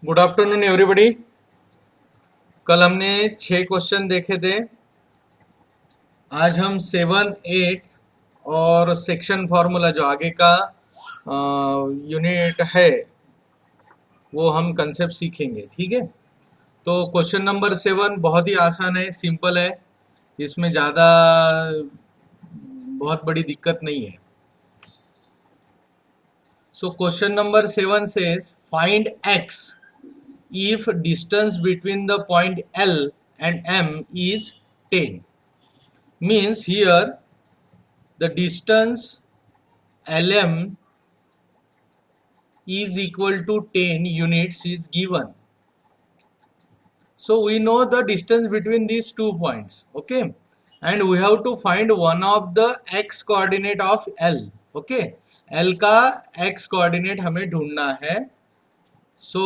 Good afternoon everybody. कल हमने 6 question देखे थे। आज हम 7, 8 और सेक्शन फॉर्मूला जो आगे का यूनिट है वो हम कंसेप्ट सीखेंगे। ठीक है, तो क्वेश्चन नंबर 7 बहुत ही आसान है, सिंपल है, इसमें ज़्यादा बहुत बड़ी दिक्कत नहीं है। So question number 7 says find x if distance between the point L and M is 10. Means here the distance LM is equal to 10 units is given. So we know the distance between these 2 points, okay, and we have to find one of the x coordinate of L. Okay, L का x coordinate हमें ढूंढना है. So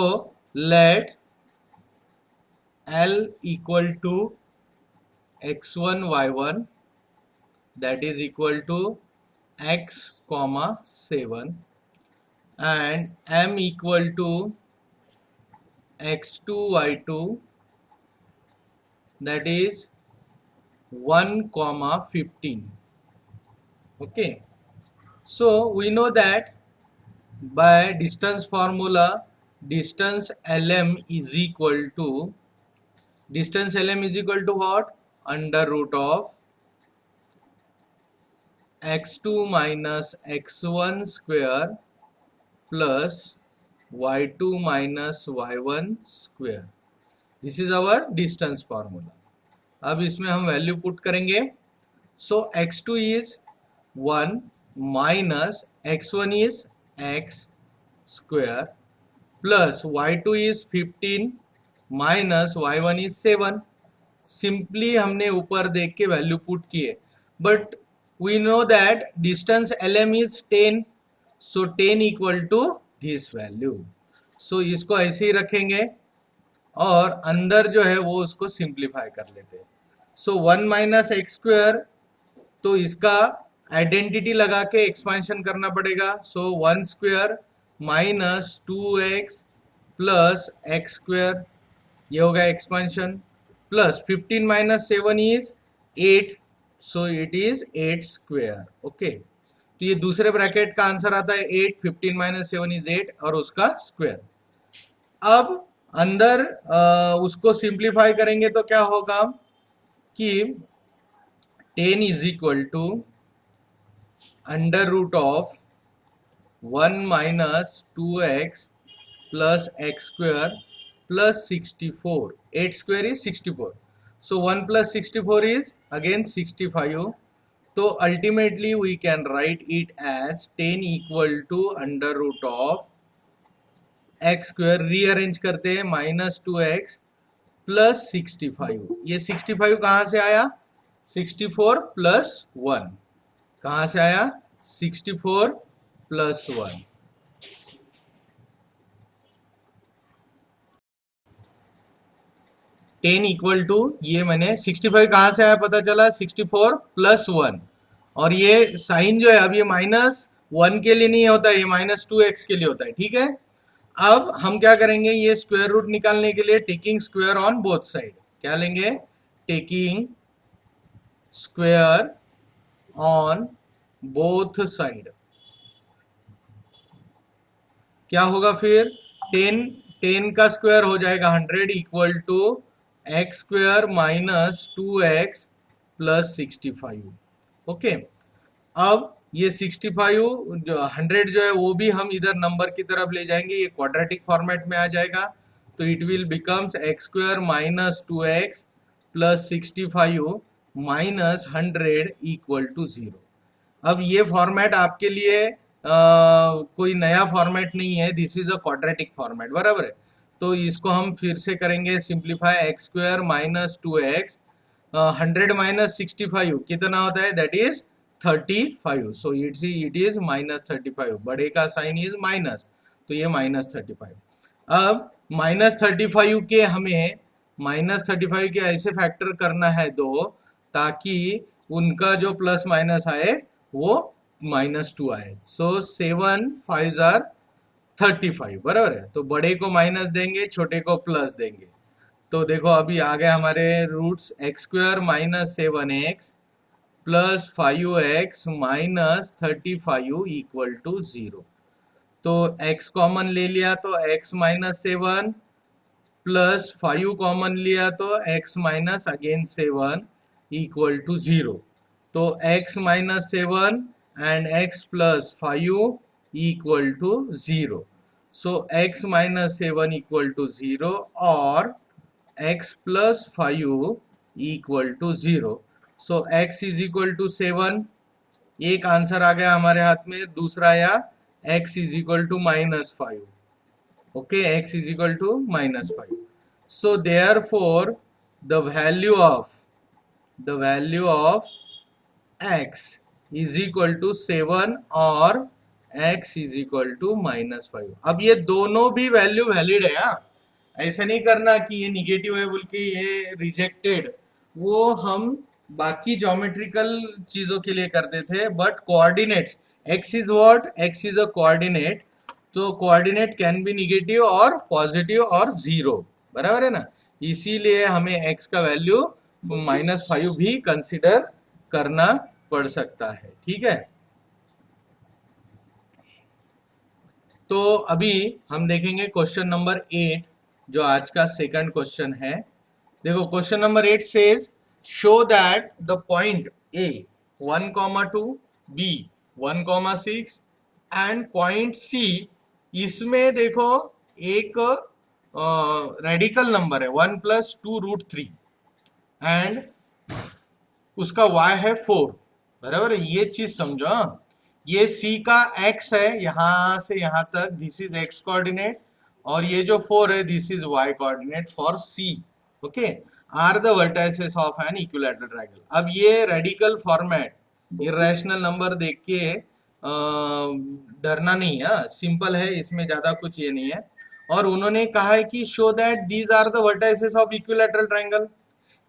let L equal to x1 y1 that is equal to x comma 7 and m equal to x2 y2 that is 1 comma 15. Okay, so we know that by distance formula distance LM is equal to what? Under root of x2 minus x1 square plus y2 minus y1 square. This is our distance formula. अब इसमें हम value put करेंगे. सो x2 is 1 minus x1 is x square plus y2 is 15 minus y1 is 7. Simply हमने ऊपर देख के value put किए, but we know that distance LM is 10, so 10 equal to this value. So इसको ऐसे ही रखेंगे और अंदर जो है वो उसको सिंप्लीफाई कर लेते हैं. सो 1 माइनस एक्स स्क्वायर, तो इसका आइडेंटिटी लगा के एक्सपेंशन करना पड़ेगा. सो 1 square minus 2x plus x square, ये होगा expansion, plus 15 minus 7 is 8, so it is 8 square. Okay, तो ये दूसरे ब्रैकेट का आंसर आता है 8, 15 माइनस 7 इज 8 और उसका स्क्वायर. अब अंदर उसको सिंप्लीफाई करेंगे तो क्या होगा कि 10 is equal to under root of 1 minus 2x plus x square plus 64. 8 square is 64. So 1 plus 64 is again 65. So ultimately we can write it as 10 equal to under root of x square. Rearrange करते हैं minus 2x plus 65. ये 65 कहाँ से आया? 64 plus 1. कहाँ से आया? 64 plus 1. Ten equal to, ये मैंने 65 कहाँ से आया पता चला, 64 प्लस 1, और ये साइन जो है अब ये -1 के लिए नहीं होता है, ये -2x के लिए होता है. ठीक है, अब हम क्या करेंगे, ये स्क्वायर रूट निकालने के लिए taking square on both side, क्या लेंगे, taking square on both side. क्या होगा फिर, 10 का स्क्वायर हो जाएगा 100 equal to x square minus 2x plus 65. Okay, अब ये 65 जो 100 जो है वो भी हम इधर नंबर की तरफ ले जाएंगे, ये क्वाड्रेटिक फॉर्मेट में आ जाएगा, तो it will becomes x square minus 2x plus 65 minus 100 equal to 0. अब ये फॉर्मेट आपके लिए कोई नया फॉर्मेट नहीं है, this is a quadratic format, बराबर है. तो इसको हम फिर से करेंगे simplify, x square minus 2x, 100 minus 65 कितना होता है, that is 35. So it is minus 35, बड़े का साइन इज माइनस, तो ये माइनस 35. अब माइनस 35 के हमें -35 के ऐसे फैक्टर करना है दो, ताकि उनका जो प्लस माइनस आए वो -2 आए. सो 7 5 आर 35, बराबर है। तो बड़े को माइनस देंगे, छोटे को प्लस देंगे। तो देखो अभी आ गए हमारे roots x square minus 7x plus 5x minus 35 equal to 0। तो x कॉमन ले लिया तो x माइनस 7 प्लस 5 कॉमन लिया तो x minus again 7 equal to 0। तो x minus 7 and x plus 5 equal to 0। So x minus 7 equal to 0 और x plus 5 equal to 0। So x is equal to 7, एक answer आ गया हमारे हाथ में। दूसरा या x is equal to minus 5। okay, x is equal to minus 5. So therefore the value of x is equal to 7 और x is equal to minus 5। अब ये दोनों भी वैल्यू वैलिड है। हाँ, ऐसा नहीं करना कि ये निगेटिव है बोल के ये रिजेक्टेड, वो हम बाकी ज्योमेट्रिकल चीजों के लिए करते थे। But coordinates, x is what, x is a coordinate, तो कोऑर्डिनेट कैन बी निगेटिव और पॉजिटिव और जीरो, बराबर है ना। इसीलिए हमें x का वैल्यू -5 भी कंसिडर करना पड़ सकता है, ठीक है। तो अभी हम देखेंगे क्वेश्चन नंबर 8, जो आज का सेकंड क्वेश्चन है। देखो question number 8 says show that the point A 1,2, B 1,6 and point C, इसमें देखो एक रेडिकल नंबर है 1 + 2√3 एंड उसका y है 4, बराबर है। ये चीज समझो। ये C का x है, यहां से यहां तक, दिस इज x कोऑर्डिनेट, और ये जो 4 है this is y coordinate for C। Okay, are the vertices of an equilateral triangle. अब ये रेडिकल फॉर्मेट, इरेशनल नंबर देख के डरना नहीं है, सिंपल है, इसमें ज्यादा कुछ ये नहीं है। और उन्होंने कहा है कि show that these are the vertices of equilateral triangle.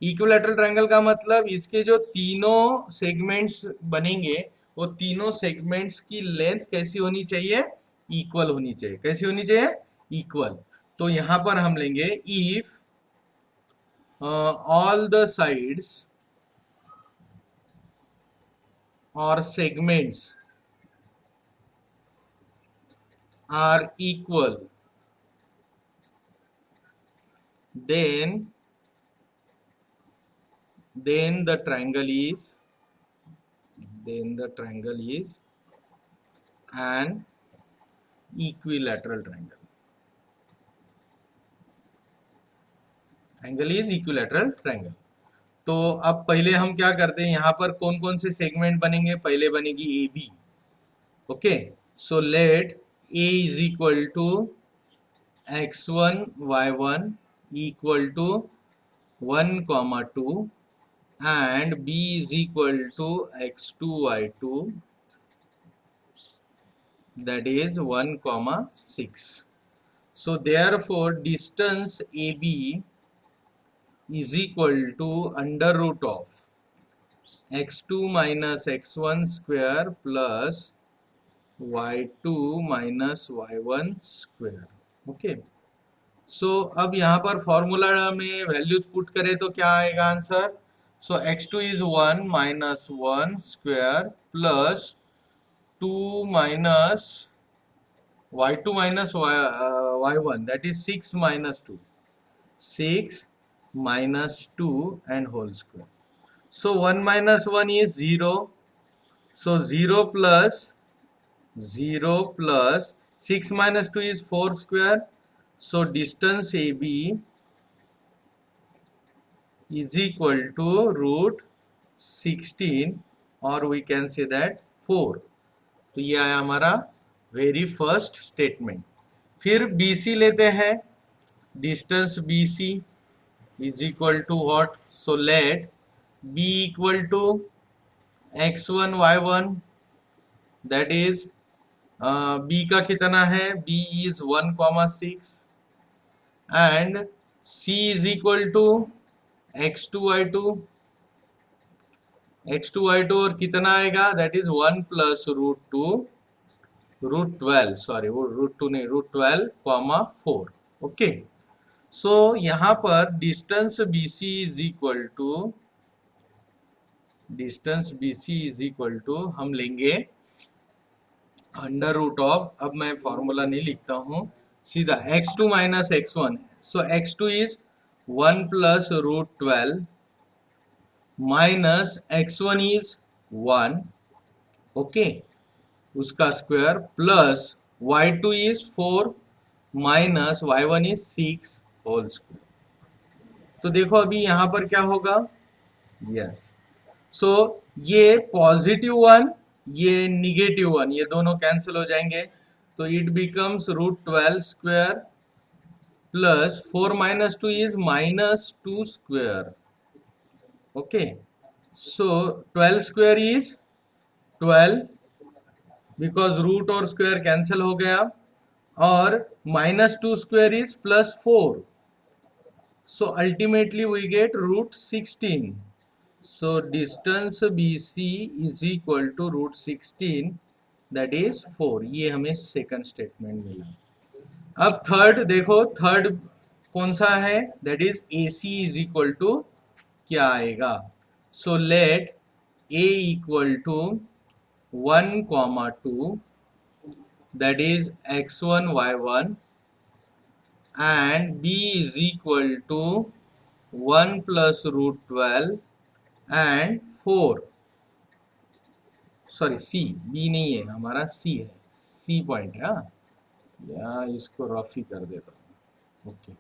Equilateral triangle का मतलब इसके जो तीनों सेगमेंट्स बनेंगे, वो तीनों सेगमेंट्स की लेंथ कैसी होनी चाहिए, इक्वल होनी चाहिए। कैसी होनी चाहिए, इक्वल। तो यहां पर हम लेंगे if all the sides or segments are equal, then the triangle is an equilateral triangle. Triangle is equilateral triangle. तो अब पहले हम क्या करते हैं, यहाँ पर कौन कौन से सेगमेंट बनेंगे। पहले बनेगी A B. Okay, so let A is equal to x1 y1 equal to 1,2 and b is equal to x2 y2, that is 1,6. so therefore distance AB is equal to under root of x2 minus x1 square plus y2 minus y1 square। Okay, so अब यहाँ पर formula में values put करें तो क्या आएगा answer. So x2 is 1 minus 1 square plus 2 minus y2 minus y1, that is 6 minus 2, 6 minus 2 and whole square. So 1 minus 1 is 0. So 0 plus 6 minus 2 is 4 square. So distance AB is equal to root 16, or we can say that 4. तो ये आया हमारा very first statement. फिर BC लेते हैं, distance BC is equal to what? So let B equal to x1 y1, that is B का कितना है, B is 1,6 and C is equal to x2 y2, x2 y2 और कितना आएगा, that is 1 plus root 2 √12, sorry वो √2 नहीं, √12, 4। Okay, so यहाँ पर distance BC is equal to हम लेंगे अंडर रूट ऑफ, अब मैं फॉर्मूला नहीं लिखता हूँ, सीधा x2 minus x1, so x2 is 1 plus √12 minus x1 is 1, okay, उसका square, plus y2 is 4 minus y1 is 6 whole square. तो देखो अभी यहां पर क्या होगा, यस, सो ये पॉजिटिव 1, ये निगेटिव 1, ये दोनों कैंसिल हो जाएंगे, तो it becomes √12 square plus 4 minus 2 is -2 square, okay, so 12 square is 12 because root और स्क्वायर कैंसिल हो गया, और -2 square is +4, so ultimately we get √16, so distance BC is equal to √16, that is 4। ये हमें सेकंड स्टेटमेंट मिला। अब third देखो, third कौन सा है, that is AC is equal to क्या आएगा, so let A equal to 1, 2, that is x1 y1, and B is equal to 1 plus √12 and 4, sorry C, B नहीं है हमारा, C है, C पॉइंट है, या इसको रफ ही कर देता हूँ, ओके,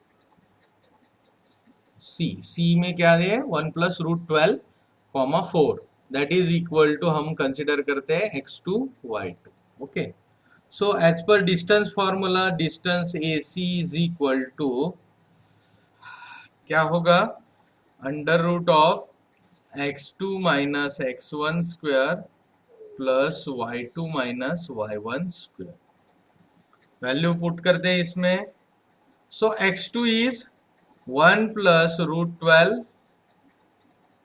C में क्या है, 1 plus √12, 4, that is equal to हम कंसिडर करते हैं x2 y2, okay, so as पर distance formula, distance AC is equal to क्या होगा, under root of x2 minus x1 square plus y2 minus y1 square. Value put करते हैं इसमें, so x2 is 1 plus √12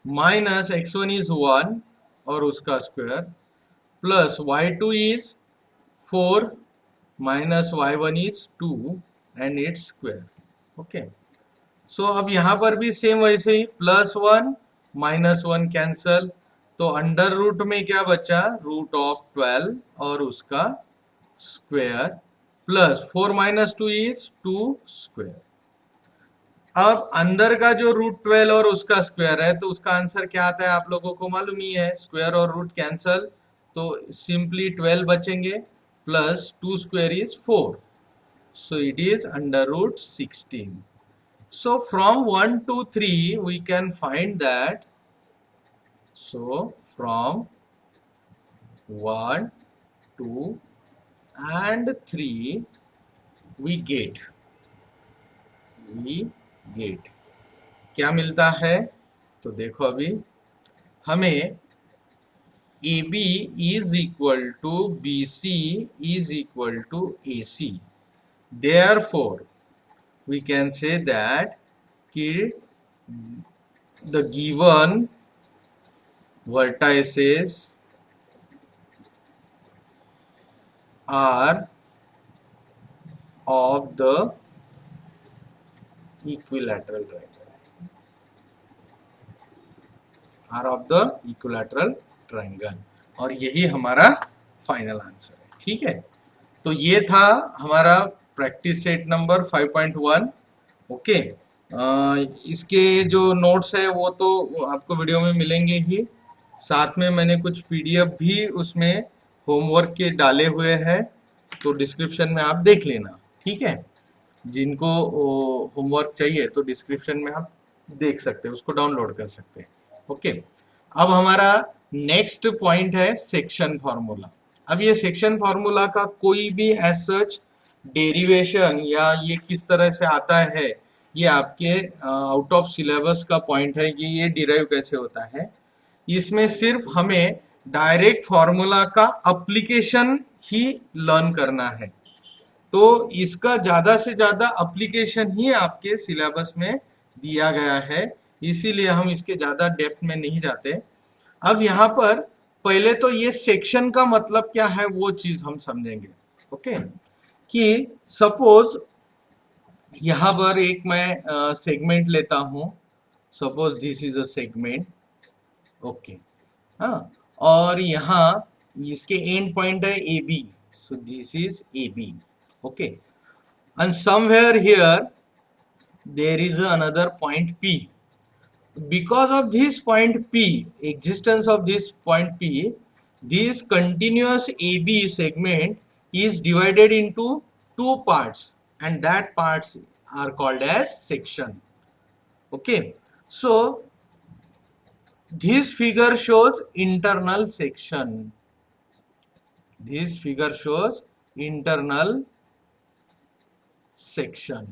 minus x1 is 1 और उसका square, plus y2 is 4 minus y1 is 2 and its square, okay, so अब यहां पर भी same वैसे ही, +1 -1 कैंसल, तो अंडर रूट में क्या बचा, √12 और उसका square, plus 4 minus 2 is 2 square. अब अंदर का जो √12 और उसका स्क्वायर है, तो उसका आंसर क्या आता है आप लोगों को मालूम ही है, स्क्वायर और रूट कैंसल, तो सिंपली 12 बचेंगे, plus 2 square is 4, so it is under √16। So from 1 to 3 we can find that, so from 1, 2 and 3 we get क्या मिलता है, तो देखो अभी हमें AB is equal to BC is equal to AC, therefore we can say that the given vertices are of the equilateral triangle, और यही हमारा फाइनल आंसर है, ठीक है। तो ये था हमारा प्रैक्टिस सेट नंबर 5.1, ओके, इसके जो नोट्स है वो तो आपको वीडियो में मिलेंगे ही, साथ में मैंने कुछ PDF भी उसमें होमवर्क के डाले हुए हैं, तो डिस्क्रिप्शन में आप देख लेना, ठीक है, जिनको होमवर्क चाहिए तो डिस्क्रिप्शन में आप देख सकते हैं, उसको डाउनलोड कर सकते हैं, ओके। अब हमारा नेक्स्ट पॉइंट है सेक्शन फार्मूला। अब ये सेक्शन फार्मूला का कोई भी एज सच डेरिवेशन या ये किस तरह से आता है, ये आपके आउट ऑफ सिलेबस का पॉइंट है कि ये डिराइव कैसे होता है। इसमें सिर्फ हमें डायरेक्ट फार्मूला का एप्लीकेशन ही लर्न करना है, तो इसका ज्यादा से ज्यादा एप्लीकेशन ही आपके सिलेबस में दिया गया है, इसीलिए हम इसके ज्यादा डेप्थ में नहीं जाते। अब यहाँ पर पहले तो ये सेक्शन का मतलब क्या है वो चीज हम समझेंगे। ओके, कि सपोज यहाँ पर एक मैं सेगमेंट लेता हूँ, suppose this is a segment, okay, हाँ, और यहाँ इसके एंड पॉइंट है A B, so this is A B, okay, and somewhere here there is another point P. Because of this point P, existence of this point P, this continuous AB segment is divided into two parts, and that parts are called as section. Okay, so this figure shows internal section. This figure shows internal section.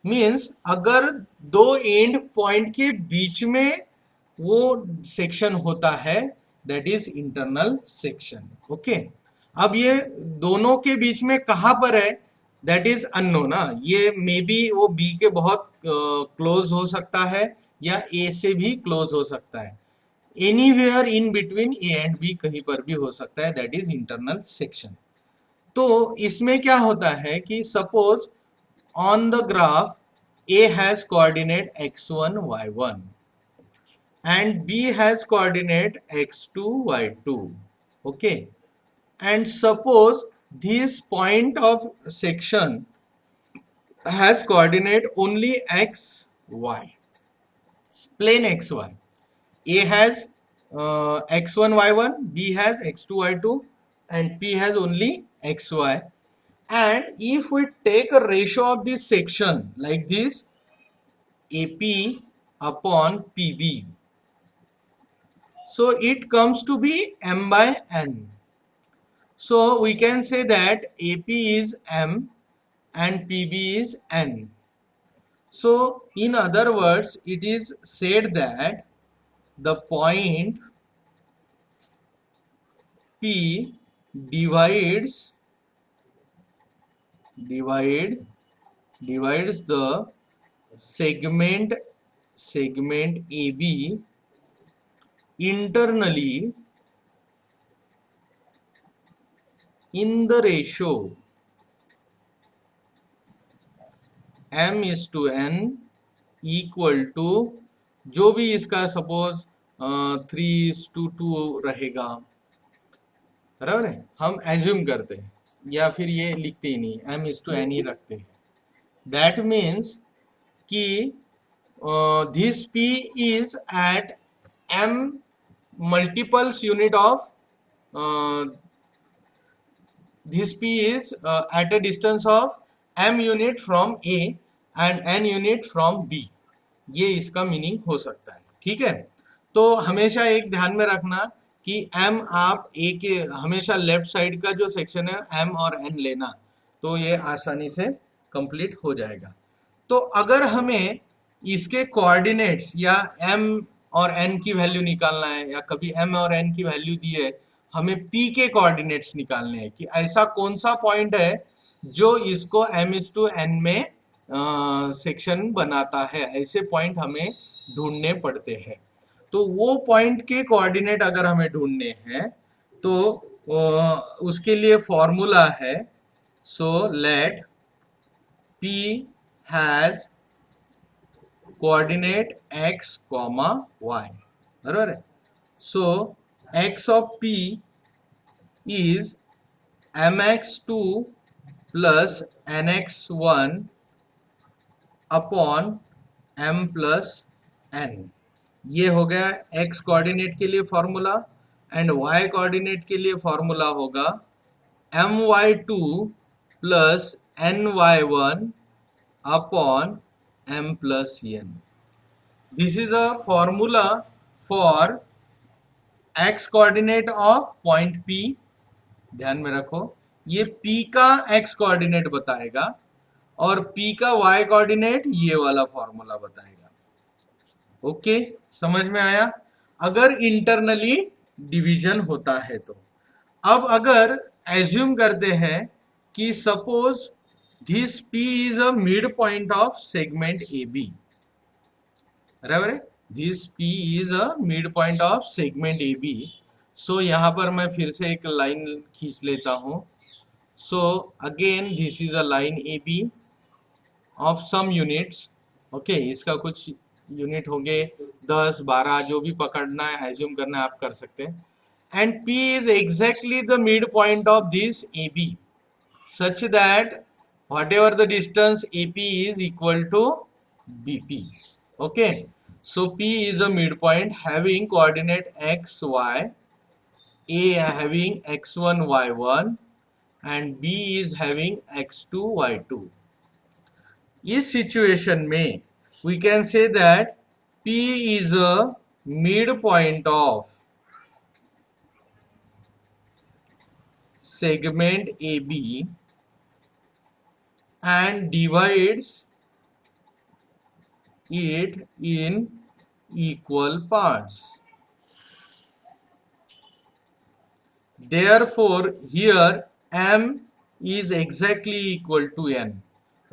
Means अगर दो and point के बीच में वो section होता है, that is internal section, okay. अब ये दोनों के बीच में कहां पर है, दैट इज अननोन। ये मे बी वो बी के बहुत क्लोज हो सकता है या ए से भी क्लोज हो सकता है, anywhere in between A and B कहीं पर भी हो सकता है, दैट इज इंटरनल सेक्शन। तो इसमें क्या होता है कि suppose on the graph A has coordinate x1 y1 and B has coordinate x2 y2, okay, and suppose this point of section has coordinate only x y, plain x y. A has x1 y1, B has x2 y2, and P has only x y. And if we take a ratio of this section like this, AP upon PB, so it comes to be m by n. So we can say that AP is m and PB is n. So in other words, it is said that the point P divides the segment AB internally in the ratio m is to n equal to, जो भी इसका suppose 3:2 रहेगा, बराबर है, हम assume करते हैं या फिर ये लिखते ही नहीं, m is to n ही रखते हैं। दैट मीन्स कि this P is at m multiples unit of this P is at a distance of m unit from A and n unit from B, ये इसका मीनिंग हो सकता है, ठीक है। तो हमेशा एक ध्यान में रखना कि m आप ए के हमेशा लेफ्ट साइड का जो सेक्शन है m और n लेना, तो ये आसानी से कंप्लीट हो जाएगा। तो अगर हमें इसके कोऑर्डिनेट्स या m और n की वैल्यू निकालना है, या कभी m और n की वैल्यू दी है, हमें p के कोऑर्डिनेट्स निकालने हैं कि ऐसा कौन सा पॉइंट है जो इसको m/n में सेक्शन बनाता है, ऐसे पॉइंट हमें ढूंढने पड़ते हैं। तो वो पॉइंट के कोऑर्डिनेट अगर हमें ढूंढने हैं तो उसके लिए फॉर्मूला है, so let P has coordinate x, y, बराबर है। सो x of P is mx2 plus nx1 upon m plus n, ये हो गया x कोऑर्डिनेट के लिए फॉर्मूला, एंड y कोऑर्डिनेट के लिए फॉर्मूला होगा my2 plus ny1 upon m plus n। This is a formula for x coordinate of point P। ध्यान में रखो, ये P का x कोऑर्डिनेट बताएगा और P का y कोऑर्डिनेट ये वाला फॉर्मूला बताएगा। ओके, समझ में आया? अगर इंटरनली डिवीजन होता है तो। अब अगर एज्यूम करते हैं कि suppose this P is a mid point of segment AB, बराबर है, this P is a mid point of segment AB। सो यहां पर मैं फिर से एक लाइन खींच लेता हूं, So again this is a line AB of some units. Okay इसका कुछ यूनिट होंगे 10 12 जो भी पकड़ना है एज्यूम करना है आप कर सकते हैं. And P is exactly the midpoint of this AB such that whatever the distance AP is equal to BP. Okay, so P is a midpoint having coordinate x, y, A having x1, y1 and B is having x2, y2. इस situation में we can say that P is a midpoint of segment AB and divides it in equal parts. Therefore, here M is exactly equal to N.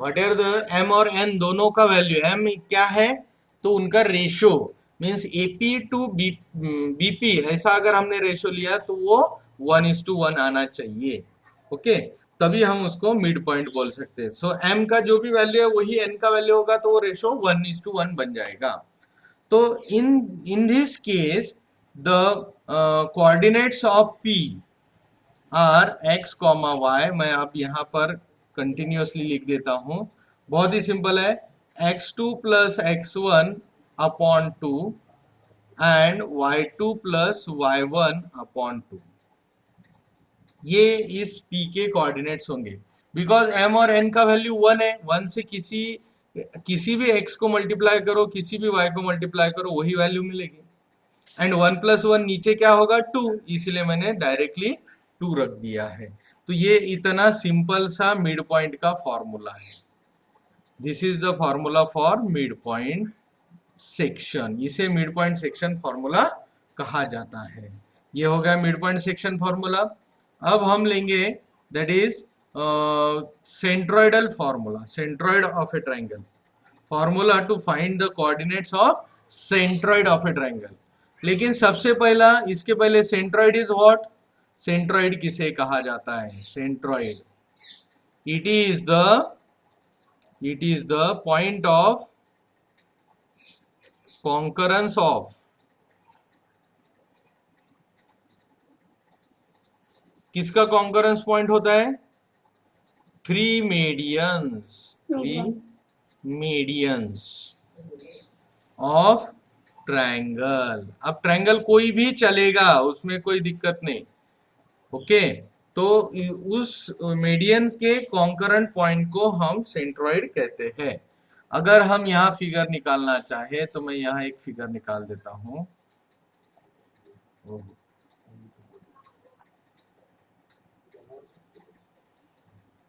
Whatever the M और N दोनों का value, M क्या है तो उनका ratio means AP to BP ऐसा अगर हमने रेशो लिया तो वो 1:1 आना चाहिए. ओके तभी हम उसको मिड पॉइंट बोल सकते हैं. सो M का जो भी वैल्यू है वही N का वैल्यू होगा तो वो रेशो 1:1 बन जाएगा. तो in this case the coordinates of P are x, y. मैं अब यहाँ पर कंटिन्यूअसली लिख देता हूं. बहुत ही सिंपल है. x2 plus x1 upon 2 and y2 plus y1 upon 2. ये इस p के कोऑर्डिनेट्स होंगे. बिकॉज m और n का वैल्यू 1 है. 1 से किसी भी x को मल्टीप्लाई करो किसी भी y को मल्टीप्लाई करो वही वैल्यू मिलेगी. एंड 1 प्लस 1 नीचे क्या होगा 2. इसलिए मैंने डायरेक्टली 2 रख दिया है. तो ये इतना सिंपल सा मिड पॉइंट का फॉर्मूला है. This is the formula for mid point section. इसे मिड पॉइंट सेक्शन फॉर्मूला कहा जाता है. ये हो गया मिड पॉइंट सेक्शन फॉर्मूला. अब हम लेंगे that is centroidal formula. Centroid of a triangle formula to find the coordinates of centroid of a triangle. लेकिन सबसे पहला इसके पहले सेंट्रोइड इज व्हाट. सेंट्रोइड किसे कहा जाता है. Centroid it is the point of concurrence of किसका कॉन्करेंस पॉइंट होता है. Three medians of triangle. अब ट्रायंगल कोई भी चलेगा उसमें कोई दिक्कत नहीं. ओके तो उस मीडियन के कॉन्करेंट पॉइंट को हम सेंट्रोइड कहते हैं. अगर हम यहाँ फिगर निकालना चाहे तो मैं यहाँ एक फिगर निकाल देता हूं.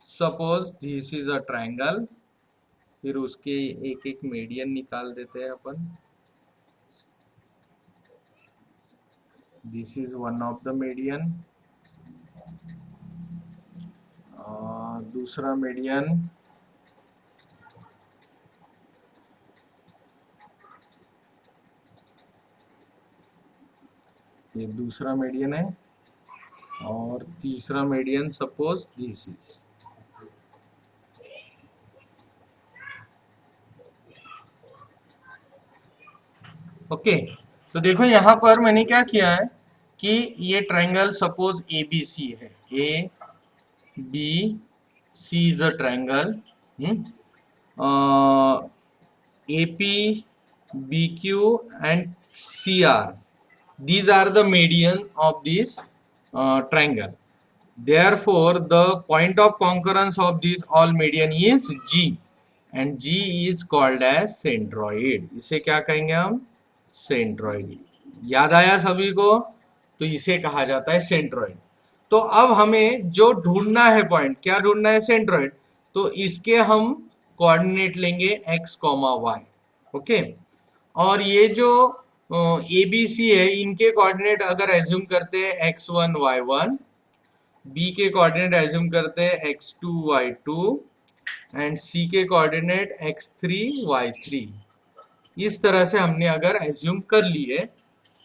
Suppose this is a triangle. फिर उसके एक एक मीडियन निकाल देते हैं अपन. This is one of the median. दूसरा मीडियन ये दूसरा मीडियन है. और तीसरा median suppose this is. Okay तो देखो यहाँ पर मैंने क्या किया है कि ये ट्रायंगल सपोज ABC है. ABC is a triangle. AP, BQ and CR. These are the median of this triangle. Therefore, the point of concurrence of this all median is G, and G is called as centroid. इसे क्या कहेंगे हम. Centroid. याद आया सभी को. तो इसे कहा जाता है सेंट्रोइड. तो अब हमें जो ढूंढना है पॉइंट क्या ढूंढना है. सेंट्रोइड. तो इसके हम कोऑर्डिनेट लेंगे x, y. ओके और ये जो ABC है इनके कोऑर्डिनेट अगर एज्यूम करते हैं x1, y1. B के कोऑर्डिनेट एज्यूम करते हैं x2, y2 एंड C के कोऑर्डिनेट x3, y3. इस तरह से हमने अगर एज्यूम कर लिए.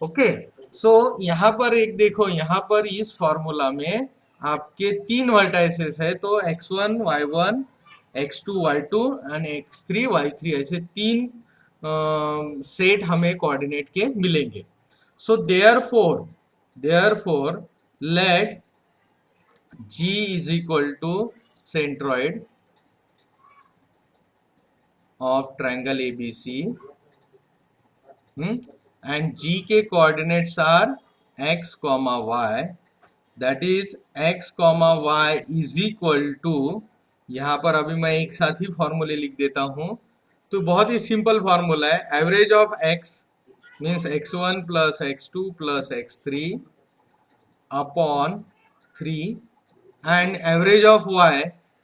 ओके सो यहाँ पर एक देखो यहाँ पर इस फॉर्मूला में आपके 3 वर्टाइसेस है, तो x1 y1 x2 y2 and x3 y3 ऐसे 3 सेट हमें कोऑर्डिनेट के मिलेंगे. So therefore let G is equal to centroid of triangle ABC, and G के coordinates are x, y. That is x, y is equal to, यहाँ पर अभी मैं एक साथ ही फॉर्मूले लिख देता हूँ. तो बहुत ही सिंपल फॉर्मूला है. Average of x means x1 plus x2 plus x3 upon 3 and average of y,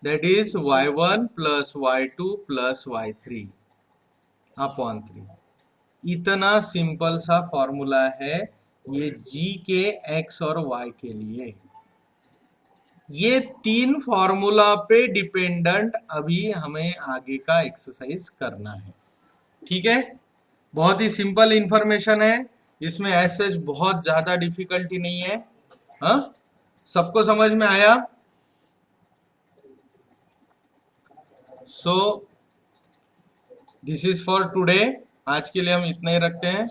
that is y1 plus y2 plus y3 upon 3. इतना सिंपल सा फॉर्मूला है ये g के x और y के लिए. ये 3 फॉर्मूला पे डिपेंडेंट अभी हमें आगे का एक्सरसाइज करना है. ठीक है, बहुत ही सिंपल इंफॉर्मेशन है, इसमें ऐसा बहुत ज्यादा डिफिकल्टी नहीं है. हाँ, सबको समझ में आया? सो दिस इज फॉर टुडे. आज के लिए हम इतना ही रखते हैं.